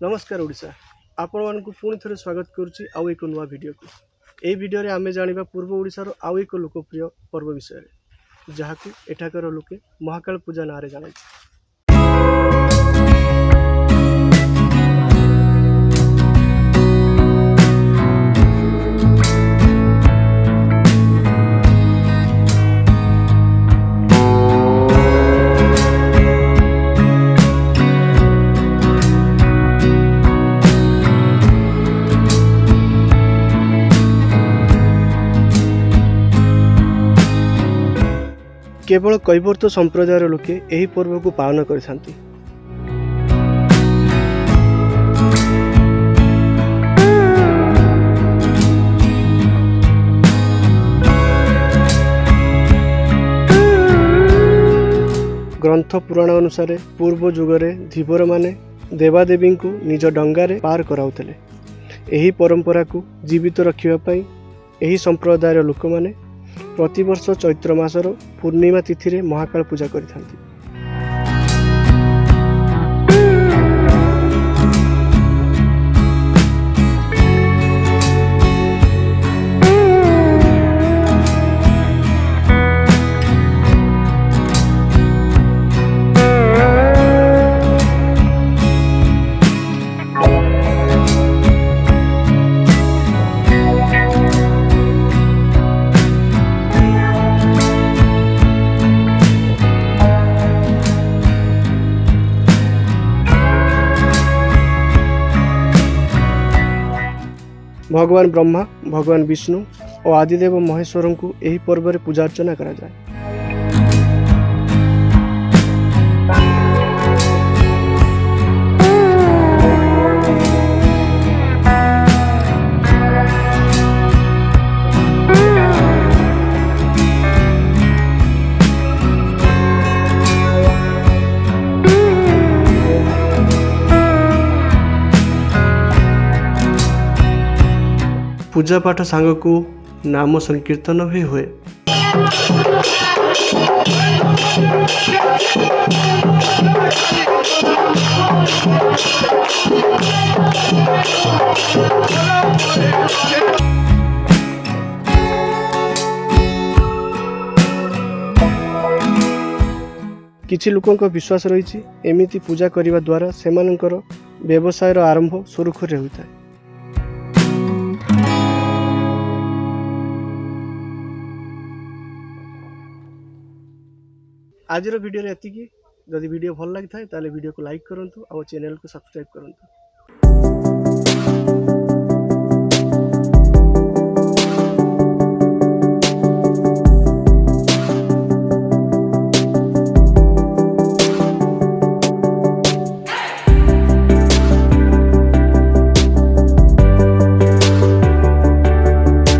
नमस्कार ओडिशा आपण मानक पुणी थे स्वागत करुच्ची आउ एक नुआ वीडियो को यही वीडियो आम जाना पूर्व ओडिशार आउ एक लोकप्रिय पर्व विषय जहाँ को एठाकर लोके महाकाल पूजा ना जानते। केवल कैवर्त संप्रदायर लोके यही पर्व को पालन करथांती। ग्रंथ पुराण अनुसार पूर्व जुगरे धीवर माने देवादेवी को निज डंगारे पार कराउतले। एही परंपरा को जीवित रखिबा पई एही संप्रदायर लोक माने प्रतिवर्ष चैत्र मासर पूर्णिमा तिथि रे महाकाल पूजा करिथांती। भगवान ब्रह्मा, भगवान विष्णु और आदिदेव महेश्वर को यही पर्व में पूजा अर्चना करा जाए। पूजा पाठ सांग को नाम संकीर्तन भी हुए। किछि लोकंक विश्वास रही एमिति पूजा करिबा द्वारा सेमानंकर व्यवसायर आरंभ सुरखुरे होता है। आज वीडियो एतिकी। जदि वीडियो भल लगी था वीडियो को लाइक करंतु और चैनल को सब्सक्राइब करंतु।